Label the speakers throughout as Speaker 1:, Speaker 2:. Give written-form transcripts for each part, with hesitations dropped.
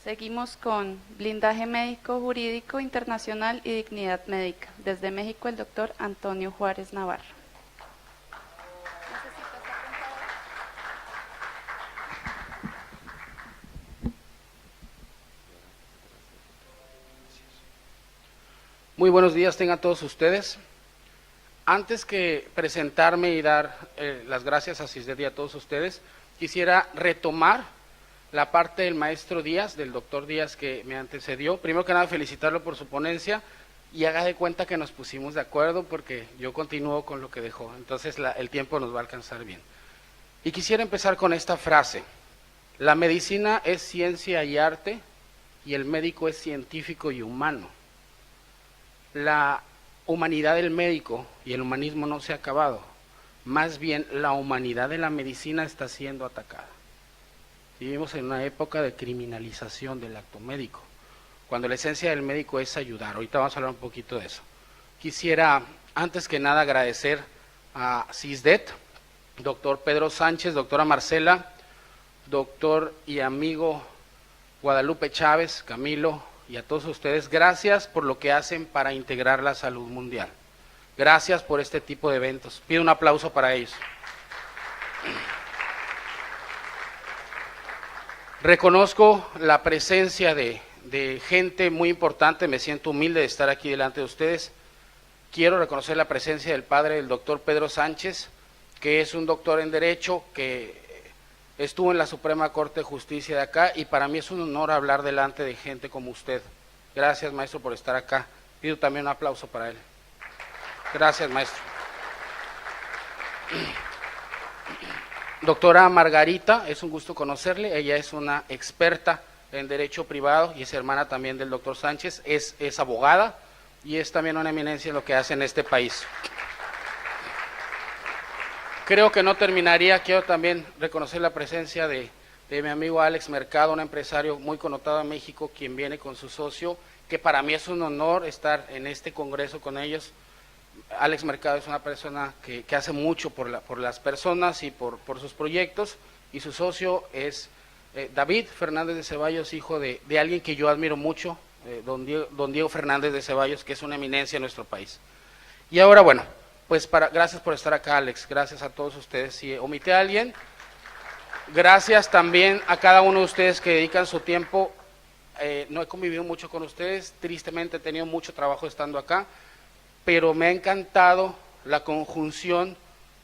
Speaker 1: Seguimos con blindaje médico jurídico internacional y dignidad médica. Desde México, el doctor Antonio Juárez Navarro.
Speaker 2: Muy buenos días tengan todos ustedes. Antes que presentarme y dar las gracias a CISDET y a todos ustedes, quisiera retomar la parte del maestro Díaz, del doctor Díaz que me antecedió. Primero que nada, felicitarlo por su ponencia y haga de cuenta que nos pusimos de acuerdo porque yo continúo con lo que dejó, entonces el tiempo nos va a alcanzar bien. Y quisiera empezar con esta frase: la medicina es ciencia y arte y el médico es científico y humano. La humanidad del médico y el humanismo no se ha acabado, más bien la humanidad de la medicina está siendo atacada. Vivimos en una época de criminalización del acto médico, cuando la esencia del médico es ayudar. Ahorita vamos a hablar un poquito de eso. Quisiera, antes que nada, agradecer a CISDET, doctor Pedro Sánchez, doctora Marcela, doctor y amigo Guadalupe Chávez, Camilo, y a todos ustedes, gracias por lo que hacen para integrar la salud mundial. Gracias por este tipo de eventos. Pido un aplauso para ellos. Reconozco la presencia de gente muy importante, me siento humilde de estar aquí delante de ustedes. Quiero reconocer la presencia del padre del doctor Pedro Sánchez, que es un doctor en Derecho, que estuvo en la Suprema Corte de Justicia de acá, y para mí es un honor hablar delante de gente como usted. Gracias, maestro, por estar acá. Pido también un aplauso para él. Gracias, maestro. Doctora Margarita, es un gusto conocerle, ella es una experta en Derecho Privado y es hermana también del doctor Sánchez, es abogada y es también una eminencia en lo que hace en este país. Creo que no terminaría, quiero también reconocer la presencia de mi amigo Alex Mercado, un empresario muy connotado en México, quien viene con su socio, que para mí es un honor estar en este congreso con ellos. Alex Mercado es una persona que hace mucho por las personas y por sus proyectos, y su socio es David Fernández de Ceballos, hijo de alguien que yo admiro mucho, don Diego Fernández de Ceballos, que es una eminencia en nuestro país. Y ahora, bueno, pues gracias por estar acá, Alex, gracias a todos ustedes. Si omité a alguien, gracias también a cada uno de ustedes que dedican su tiempo. No he convivido mucho con ustedes, tristemente he tenido mucho trabajo estando acá, pero me ha encantado la conjunción,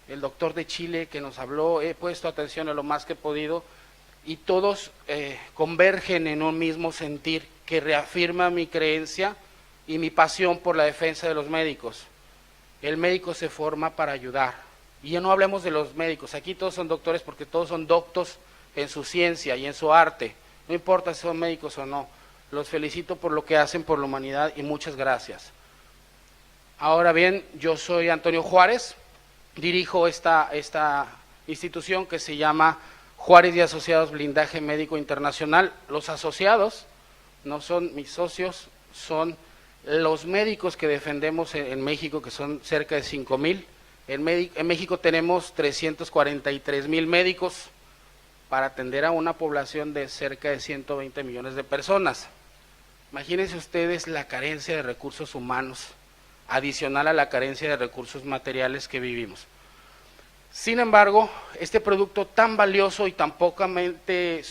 Speaker 2: el doctor de Chile que nos habló, he puesto atención a lo más que he podido, y todos convergen en un mismo sentir que reafirma mi creencia y mi pasión por la defensa de los médicos. El médico se forma para ayudar, y ya no hablemos de los médicos, aquí todos son doctores porque todos son doctos en su ciencia y en su arte, no importa si son médicos o no. Los felicito por lo que hacen por la humanidad y muchas gracias. Ahora bien, yo soy Antonio Juárez, dirijo esta institución que se llama Juárez y Asociados Blindaje Médico Internacional. Los asociados no son mis socios, son los médicos que defendemos en México, que son cerca de 5,000. En México tenemos 343,000 médicos para atender a una población de cerca de 120 millones de personas. Imagínense ustedes la carencia de recursos humanos, adicional a la carencia de recursos materiales que vivimos. Sin embargo, este producto tan valioso y tan pocamente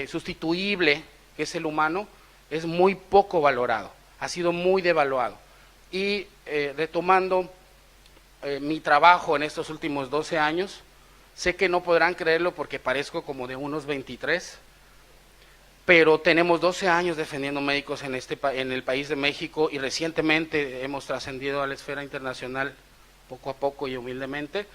Speaker 2: sustituible que es el humano, es muy poco valorado, ha sido muy devaluado. Y retomando mi trabajo en estos últimos 12 años, sé que no podrán creerlo porque parezco como de unos 23, pero tenemos 12 años defendiendo médicos en el país de México, y recientemente hemos trascendido a la esfera internacional poco a poco y humildemente,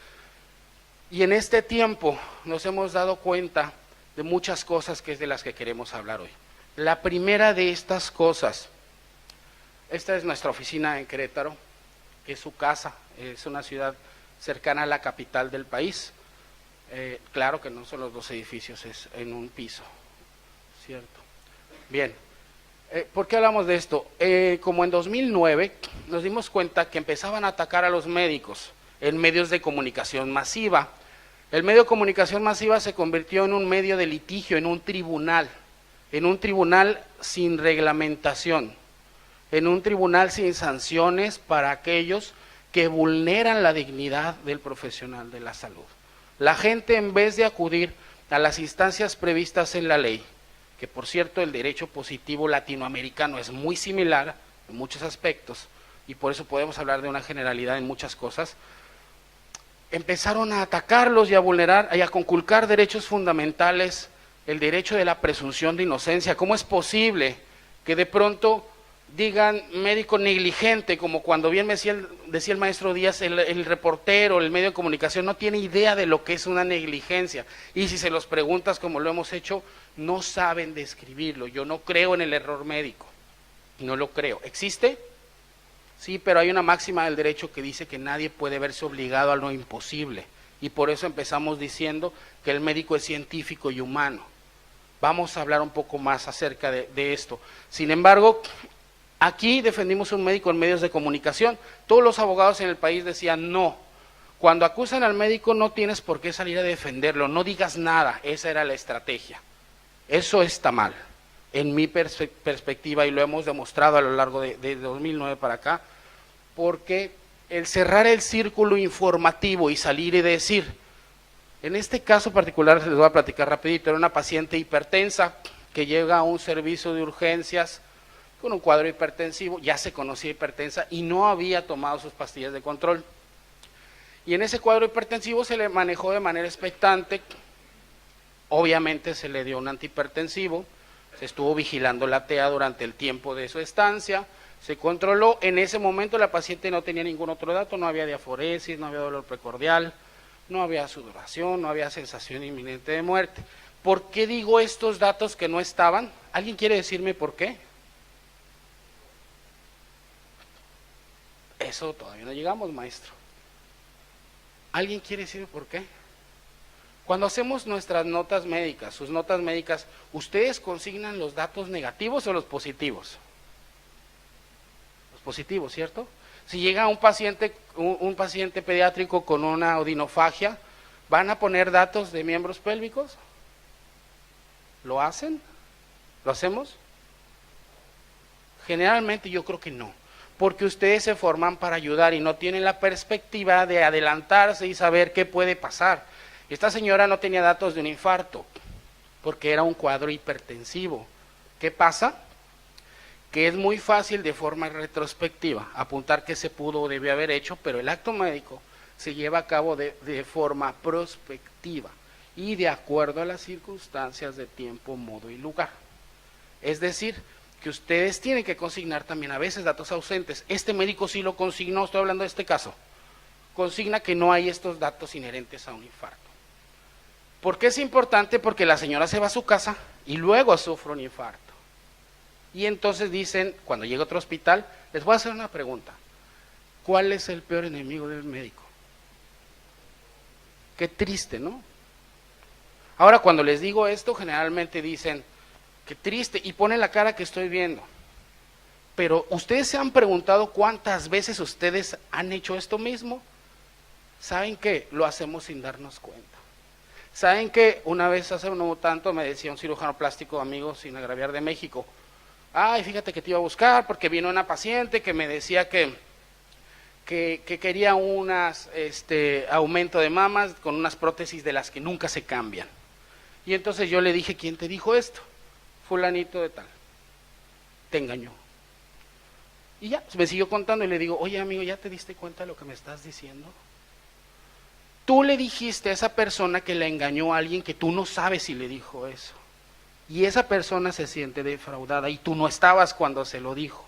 Speaker 2: y en este tiempo nos hemos dado cuenta de muchas cosas que es de las que queremos hablar hoy. La primera de estas cosas, esta es nuestra oficina en Querétaro, que es su casa, es una ciudad cercana a la capital del país. Claro que no son los dos edificios, es en un piso. Cierto. Bien, ¿por qué hablamos de esto? Como en 2009 nos dimos cuenta que empezaban a atacar a los médicos en medios de comunicación masiva. El medio de comunicación masiva se convirtió en un medio de litigio, en un tribunal. en un tribunal sin reglamentación, en un tribunal sin sanciones para aquellos que vulneran la dignidad del profesional de la salud. La gente, en vez de acudir a las instancias previstas en la ley, que por cierto el derecho positivo latinoamericano es muy similar en muchos aspectos, y por eso podemos hablar de una generalidad en muchas cosas, empezaron a atacarlos y a vulnerar y a conculcar derechos fundamentales, el derecho de la presunción de inocencia. ¿Cómo es posible que de pronto digan médico negligente, como cuando bien decía el maestro Díaz, el reportero, el medio de comunicación no tiene idea de lo que es una negligencia, y si se los preguntas como lo hemos hecho, no saben describirlo? Yo no creo en el error médico, no lo creo. ¿Existe? Sí, pero hay una máxima del derecho que dice que nadie puede verse obligado a lo imposible, y por eso empezamos diciendo que el médico es científico y humano. Vamos a hablar un poco más acerca de esto. Sin embargo, aquí defendimos un médico en medios de comunicación. Todos los abogados en el país decían no. Cuando acusan al médico no tienes por qué salir a defenderlo, no digas nada. Esa era la estrategia. Eso está mal, en mi perspectiva, y lo hemos demostrado a lo largo de 2009 para acá, porque el cerrar el círculo informativo y salir y decir, en este caso particular les voy a platicar rapidito, era una paciente hipertensa que llega a un servicio de urgencias con un cuadro hipertensivo, ya se conocía hipertensa y no había tomado sus pastillas de control. Y en ese cuadro hipertensivo se le manejó de manera expectante, obviamente se le dio un antihipertensivo, se estuvo vigilando la TEA durante el tiempo de su estancia, se controló. En ese momento la paciente no tenía ningún otro dato, no había diaforesis, no había dolor precordial, no había sudoración, no había sensación inminente de muerte. ¿Por qué digo estos datos que no estaban? ¿Alguien quiere decirme por qué? Eso todavía no llegamos, maestro. ¿Alguien quiere decirme por qué? Cuando hacemos nuestras notas médicas, sus notas médicas, ¿ustedes consignan los datos negativos o los positivos? Los positivos, ¿cierto? Si llega un paciente pediátrico con una odinofagia, ¿van a poner datos de miembros pélvicos? ¿Lo hacen? ¿Lo hacemos? Generalmente yo creo que no, porque ustedes se forman para ayudar y no tienen la perspectiva de adelantarse y saber qué puede pasar. Esta señora no tenía datos de un infarto, porque era un cuadro hipertensivo. ¿Qué pasa? Que es muy fácil de forma retrospectiva apuntar qué se pudo o debió haber hecho, pero el acto médico se lleva a cabo de forma prospectiva y de acuerdo a las circunstancias de tiempo, modo y lugar. Es decir, que ustedes tienen que consignar también a veces datos ausentes. Este médico sí lo consignó, estoy hablando de este caso, consigna que no hay estos datos inherentes a un infarto. ¿Por qué es importante? Porque la señora se va a su casa y luego sufre un infarto. Y entonces dicen, cuando llega a otro hospital, les voy a hacer una pregunta. ¿Cuál es el peor enemigo del médico? Qué triste, ¿no? Ahora, cuando les digo esto, generalmente dicen, qué triste, y ponen la cara que estoy viendo. Pero ¿ustedes se han preguntado cuántas veces ustedes han hecho esto mismo? ¿Saben qué? Lo hacemos sin darnos cuenta. ¿Saben qué? Una vez hace no tanto me decía un cirujano plástico amigo, sin agraviar, de México, ay, fíjate que te iba a buscar porque vino una paciente que me decía que quería unas aumento de mamas con unas prótesis de las que nunca se cambian. Y entonces yo le dije, ¿quién te dijo esto? Fulanito de tal. Te engañó. Y ya, me siguió contando y le digo, oye amigo, ¿ya te diste cuenta de lo que me estás diciendo? Tú le dijiste a esa persona que le engañó a alguien que tú no sabes si le dijo eso. Y esa persona se siente defraudada y tú no estabas cuando se lo dijo.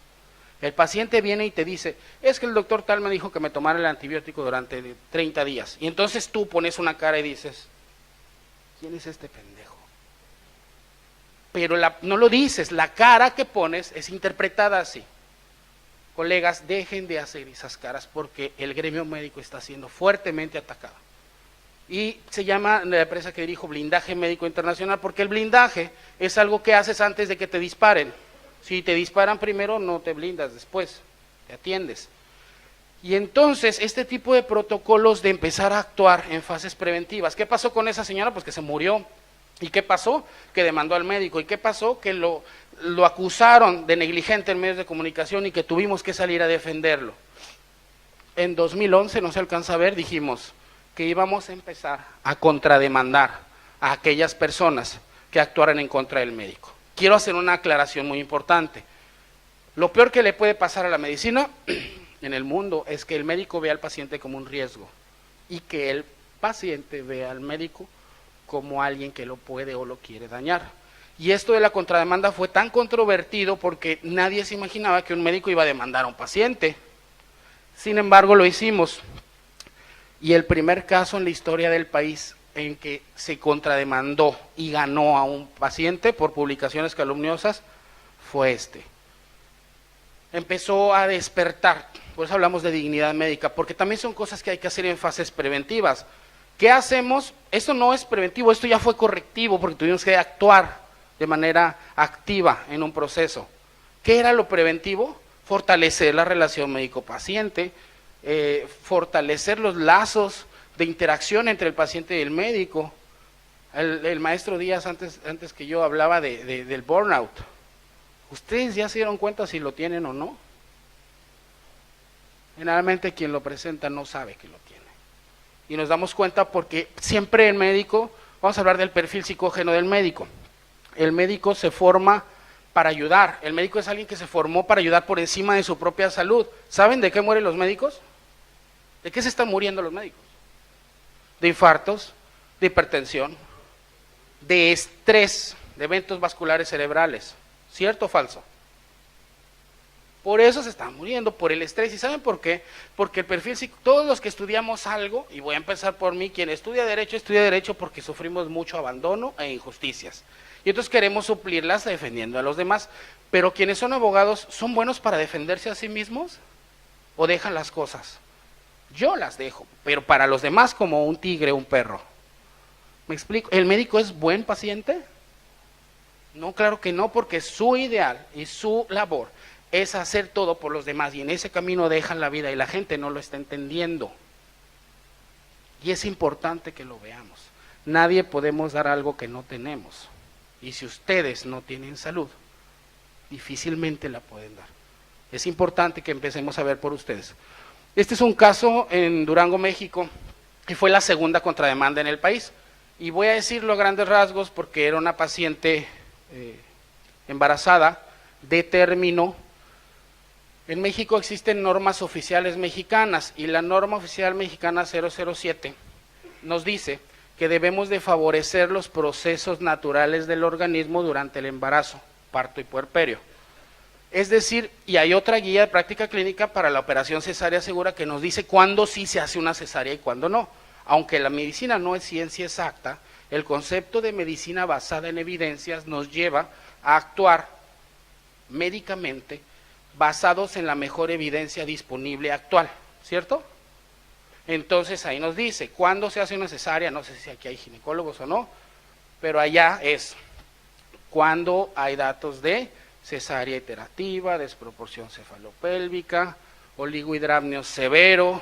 Speaker 2: El paciente viene y te dice, es que el doctor tal me dijo que me tomara el antibiótico durante 30 días. Y entonces tú pones una cara y dices, ¿quién es este pendejo? Pero no lo dices, la cara que pones es interpretada así. Colegas, dejen de hacer esas caras porque el gremio médico está siendo fuertemente atacado. Y se llama la empresa que dirijo Blindaje Médico Internacional, porque el blindaje es algo que haces antes de que te disparen. Si te disparan primero, no te blindas después, te atiendes. Y entonces, este tipo de protocolos de empezar a actuar en fases preventivas. ¿Qué pasó con esa señora? Pues que se murió. ¿Y qué pasó? Que demandó al médico. ¿Y qué pasó? Que lo acusaron de negligente en medios de comunicación y que tuvimos que salir a defenderlo. En 2011, no se alcanza a ver, dijimos que íbamos a empezar a contrademandar a aquellas personas que actuaran en contra del médico. Quiero hacer una aclaración muy importante. Lo peor que le puede pasar a la medicina en el mundo es que el médico vea al paciente como un riesgo y que el paciente vea al médico como alguien que lo puede o lo quiere dañar. Y esto de la contrademanda fue tan controvertido porque nadie se imaginaba que un médico iba a demandar a un paciente. Sin embargo, lo hicimos. Y el primer caso en la historia del país en que se contrademandó y ganó a un paciente por publicaciones calumniosas fue este. Empezó a despertar, por eso hablamos de dignidad médica, porque también son cosas que hay que hacer en fases preventivas. ¿Qué hacemos? Esto no es preventivo, esto ya fue correctivo, porque tuvimos que actuar de manera activa en un proceso. ¿Qué era lo preventivo? Fortalecer la relación médico-paciente, fortalecer los lazos de interacción entre el paciente y el médico. El maestro Díaz antes que yo hablaba del burnout. ¿Ustedes ya se dieron cuenta si lo tienen o no? Generalmente quien lo presenta no sabe que lo tiene. Y nos damos cuenta porque siempre el médico, vamos a hablar del perfil psicógeno del médico. El médico se forma para ayudar. El médico es alguien que se formó para ayudar por encima de su propia salud. ¿Saben de qué mueren los médicos? ¿De qué se están muriendo los médicos? De infartos, de hipertensión, de estrés, de eventos vasculares cerebrales. ¿Cierto o falso? Por eso se están muriendo, por el estrés. ¿Y saben por qué? Porque el perfil, todos los que estudiamos algo, y voy a empezar por mí, quien estudia derecho porque sufrimos mucho abandono e injusticias. Y entonces queremos suplirlas defendiendo a los demás. Pero quienes son abogados, ¿son buenos para defenderse a sí mismos? ¿O dejan las cosas? Yo las dejo, pero para los demás como un tigre, un perro. ¿Me explico? ¿El médico es buen paciente? No, claro que no, porque su ideal y su labor es hacer todo por los demás y en ese camino dejan la vida y la gente no lo está entendiendo. Y es importante que lo veamos. Nadie podemos dar algo que no tenemos. Y si ustedes no tienen salud, difícilmente la pueden dar. Es importante que empecemos a ver por ustedes. Este es un caso en Durango, México, que fue la segunda contrademanda en el país. Y voy a decirlo a grandes rasgos porque era una paciente embarazada de término. En México existen normas oficiales mexicanas y la norma oficial mexicana 007 nos dice que debemos de favorecer los procesos naturales del organismo durante el embarazo, parto y puerperio. Es decir, y hay otra guía de práctica clínica para la operación cesárea segura que nos dice cuándo sí se hace una cesárea y cuándo no. Aunque la medicina no es ciencia exacta, el concepto de medicina basada en evidencias nos lleva a actuar médicamente basados en la mejor evidencia disponible actual, ¿cierto? Entonces ahí nos dice, ¿cuándo se hace una cesárea? No sé si aquí hay ginecólogos o no, pero allá es cuando hay datos de cesárea iterativa, desproporción cefalopélvica, oligohidramnio severo,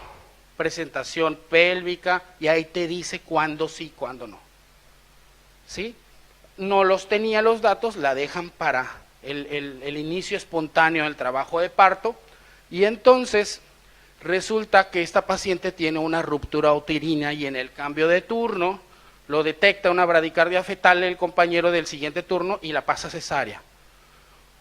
Speaker 2: presentación pélvica, y ahí te dice cuándo sí, cuándo no. ¿Sí? No los tenía los datos, la dejan para el inicio espontáneo del trabajo de parto, y entonces resulta que esta paciente tiene una ruptura uterina y en el cambio de turno lo detecta una bradicardia fetal el compañero del siguiente turno y la pasa cesárea.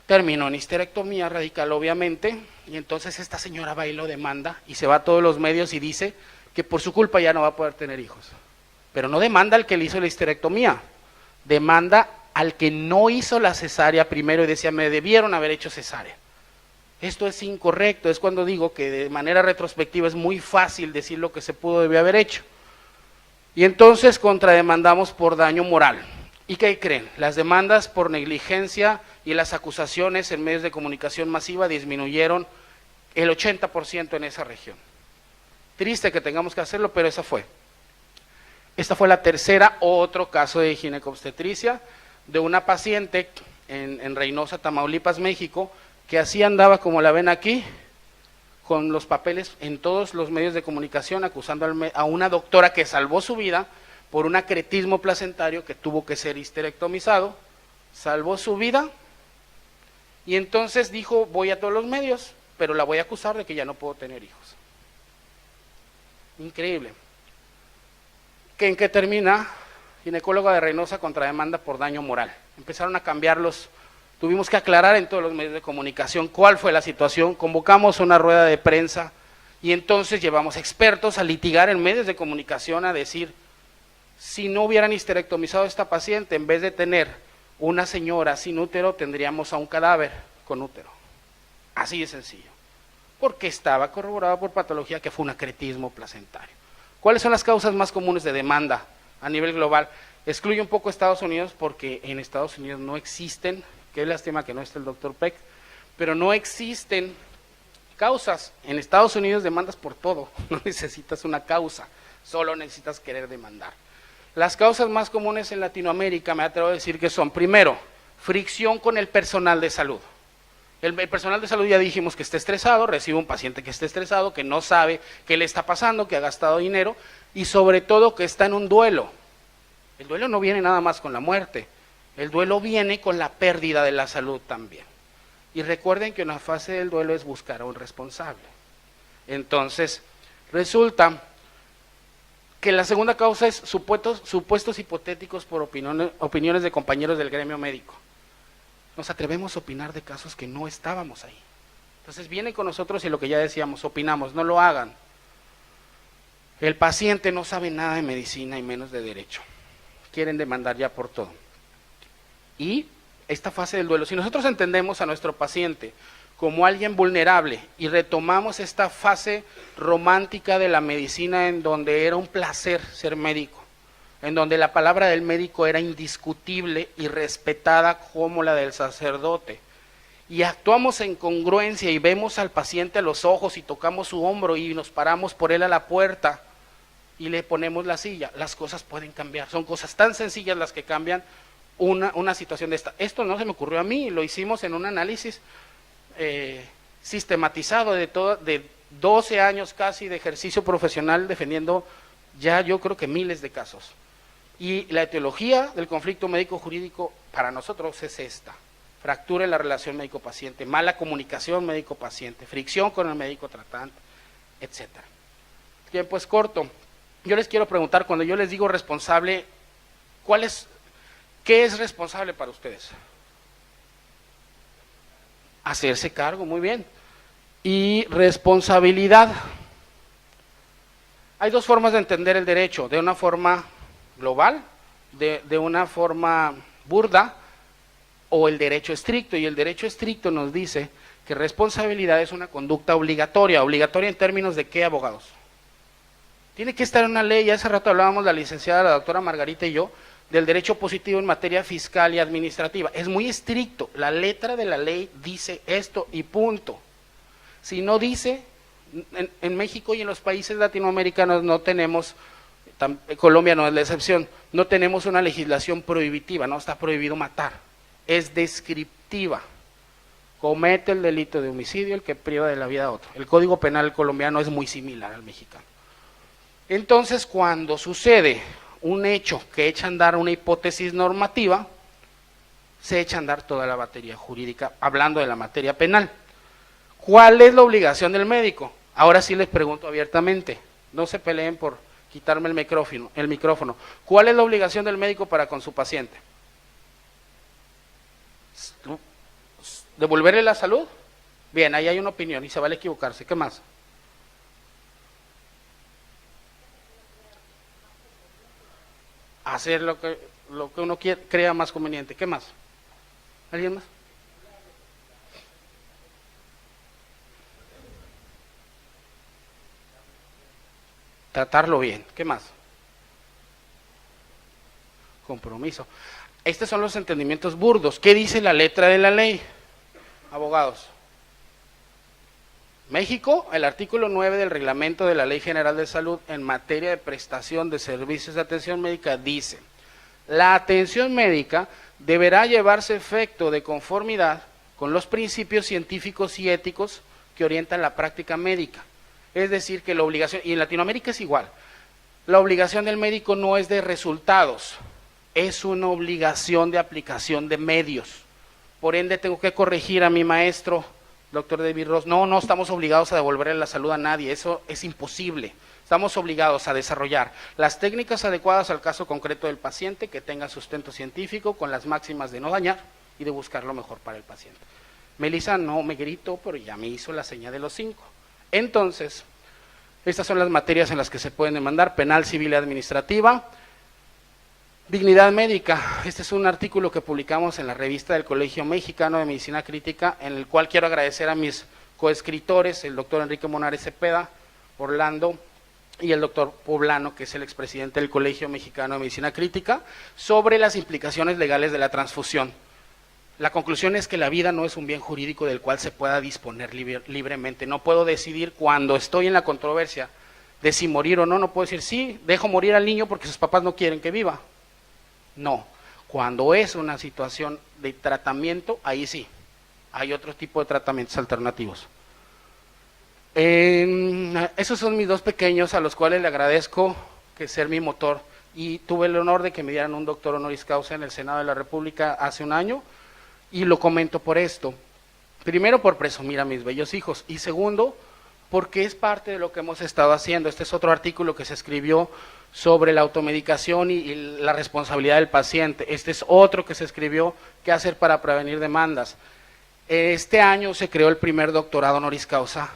Speaker 2: Terminó en histerectomía radical obviamente, y entonces esta señora va y lo demanda y se va a todos los medios y dice que por su culpa ya no va a poder tener hijos. Pero no demanda al que le hizo la histerectomía, demanda al que no hizo la cesárea primero y decía, me debieron haber hecho cesárea. Esto es incorrecto, es cuando digo que de manera retrospectiva es muy fácil decir lo que se pudo debió haber hecho. Y entonces contrademandamos por daño moral. ¿Y qué creen? Las demandas por negligencia y las acusaciones en medios de comunicación masiva disminuyeron el 80% en esa región. Triste que tengamos que hacerlo, pero esa fue. Esta fue la tercera, otro caso de ginecobstetricia de una paciente en Reynosa, Tamaulipas, México, que así andaba como la ven aquí, con los papeles en todos los medios de comunicación, acusando a una doctora que salvó su vida, por un acretismo placentario que tuvo que ser histerectomizado, salvó su vida y entonces dijo, voy a todos los medios, pero la voy a acusar de que ya no puedo tener hijos. Increíble. ¿En qué termina? Ginecóloga de Reynosa contra demanda por daño moral. Empezaron a cambiarlos, tuvimos que aclarar en todos los medios de comunicación cuál fue la situación, convocamos una rueda de prensa y entonces llevamos expertos a litigar en medios de comunicación a decir, si no hubieran histerectomizado a esta paciente, en vez de tener una señora sin útero, tendríamos a un cadáver con útero. Así de sencillo. Porque estaba corroborado por patología que fue un acretismo placentario. ¿Cuáles son las causas más comunes de demanda a nivel global? Excluye un poco Estados Unidos porque en Estados Unidos no existen, qué lástima que no esté el doctor Peck, pero no existen causas. En Estados Unidos demandas por todo, no necesitas una causa, solo necesitas querer demandar. Las causas más comunes en Latinoamérica, me atrevo a decir que son, primero, fricción con el personal de salud. El personal de salud ya dijimos que está estresado, recibe un paciente que esté estresado, que no sabe qué le está pasando, que ha gastado dinero y sobre todo que está en un duelo. El duelo no viene nada más con la muerte, el duelo viene con la pérdida de la salud también. Y recuerden que una fase del duelo es buscar a un responsable. Entonces, resulta que la segunda causa es supuestos hipotéticos por opiniones de compañeros del gremio médico. Nos atrevemos a opinar de casos que no estábamos ahí. Entonces vienen con nosotros y lo que ya decíamos, opinamos, no lo hagan. El paciente no sabe nada de medicina y menos de derecho. Quieren demandar ya por todo. Y esta fase del duelo, si nosotros entendemos a nuestro paciente como alguien vulnerable y retomamos esta fase romántica de la medicina en donde era un placer ser médico, en donde la palabra del médico era indiscutible y respetada como la del sacerdote, y actuamos en congruencia y vemos al paciente a los ojos y tocamos su hombro y nos paramos por él a la puerta y le ponemos la silla, las cosas pueden cambiar, son cosas tan sencillas las que cambian una situación de esta. Esto no se me ocurrió a mí, lo hicimos en un análisis sistematizado de 12 años casi de ejercicio profesional defendiendo ya yo creo que miles de casos. Y la etiología del conflicto médico-jurídico para nosotros es esta: fractura en la relación médico-paciente, mala comunicación médico-paciente, fricción con el médico tratante, etcétera. El tiempo es corto. Yo les quiero preguntar, cuando yo les digo responsable, ¿qué es responsable para ustedes? Hacerse cargo, muy bien. Y responsabilidad. Hay dos formas de entender el derecho, de una forma global, de una forma burda, o el derecho estricto, y el derecho estricto nos dice que responsabilidad es una conducta obligatoria en términos de ¿qué, abogados? Tiene que estar en una ley. Hace rato hablábamos la licenciada, la doctora Margarita y yo, del derecho positivo en materia fiscal y administrativa. Es muy estricto, la letra de la ley dice esto y punto. Si no dice, en México y en los países latinoamericanos no tenemos, Colombia no es la excepción, no tenemos una legislación prohibitiva, no está prohibido matar, es descriptiva. Comete el delito de homicidio el que priva de la vida a otro. El Código Penal colombiano es muy similar al mexicano. Entonces, cuando sucede un hecho que echa a andar una hipótesis normativa, se echa a andar toda la batería jurídica, hablando de la materia penal. ¿Cuál es la obligación del médico? Ahora sí les pregunto abiertamente, no se peleen por quitarme el micrófono. ¿Cuál es la obligación del médico para con su paciente? ¿Devolverle la salud? Bien, ahí hay una opinión y se vale equivocarse. ¿Qué más? Hacer lo que uno crea más conveniente. ¿Qué más? ¿Alguien más? Tratarlo bien. ¿Qué más? Compromiso. Estos son los entendimientos burdos. ¿Qué dice la letra de la ley? Abogados. México, el artículo 9 del reglamento de la Ley General de Salud en materia de prestación de servicios de atención médica dice: la atención médica deberá llevarse a efecto de conformidad con los principios científicos y éticos que orientan la práctica médica. Es decir, que la obligación, y en Latinoamérica es igual, La obligación del médico no es de resultados, es una obligación de aplicación de medios. Por ende, tengo que corregir a mi maestro, doctor David Ross. No estamos obligados a devolverle la salud a nadie, eso es imposible. Estamos obligados a desarrollar las técnicas adecuadas al caso concreto del paciente, que tenga sustento científico, con las máximas de no dañar y de buscar lo mejor para el paciente. Melissa no me gritó, pero ya me hizo la seña de los 5. Entonces, estas son las materias en las que se pueden demandar: penal, civil y administrativa. Dignidad médica. Este es un artículo que publicamos en la revista del Colegio Mexicano de Medicina Crítica, en el cual quiero agradecer a mis coescritores, el doctor Enrique Monares Cepeda, Orlando, y el doctor Poblano, que es el expresidente del Colegio Mexicano de Medicina Crítica, sobre las implicaciones legales de la transfusión. La conclusión es que la vida no es un bien jurídico del cual se pueda disponer libremente. No puedo decidir, cuando estoy en la controversia de si morir o no, no puedo decir, sí, dejo morir al niño porque sus papás no quieren que viva. No, cuando es una situación de tratamiento, ahí sí, hay otro tipo de tratamientos alternativos. Esos son mis dos pequeños, a los cuales le agradezco que ser mi motor, y tuve el honor de que me dieran un doctor honoris causa en el Senado de la República hace un año, y lo comento por esto: primero, por presumir a mis bellos hijos, y segundo, porque es parte de lo que hemos estado haciendo. Este es otro artículo que se escribió sobre la automedicación y la responsabilidad del paciente. Este es otro que se escribió, qué hacer para prevenir demandas. Este año se creó el primer doctorado honoris causa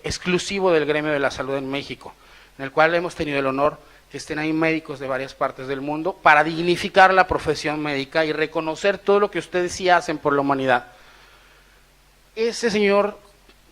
Speaker 2: exclusivo del gremio de la salud en México, en el cual hemos tenido el honor que estén ahí médicos de varias partes del mundo, para dignificar la profesión médica y reconocer todo lo que ustedes sí hacen por la humanidad. Ese señor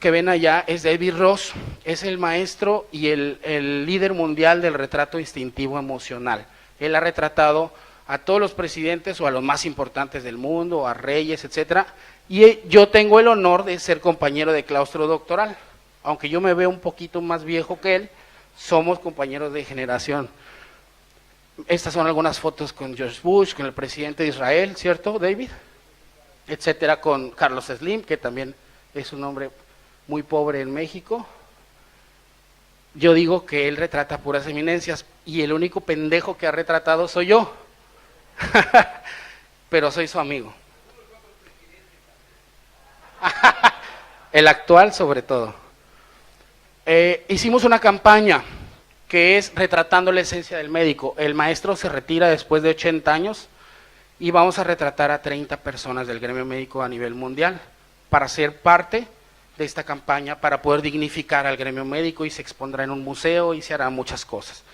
Speaker 2: que ven allá es David Ross, es el maestro y el líder mundial del retrato instintivo emocional. Él ha retratado a todos los presidentes o a los más importantes del mundo, a reyes, etcétera, y yo tengo el honor de ser compañero de claustro doctoral. Aunque yo me veo un poquito más viejo que él, somos compañeros de generación. Estas son algunas fotos con George Bush, con el presidente de Israel, ¿cierto, David? Etcétera, con Carlos Slim, que también es un hombre muy pobre en México. Yo digo que él retrata puras eminencias, y el único pendejo que ha retratado soy yo. Pero soy su amigo. El actual, sobre todo. Hicimos una campaña que es retratando la esencia del médico. El maestro se retira después de 80 años y vamos a retratar a 30 personas del gremio médico a nivel mundial para ser parte de esta campaña, para poder dignificar al gremio médico, y se expondrá en un museo y se harán muchas cosas.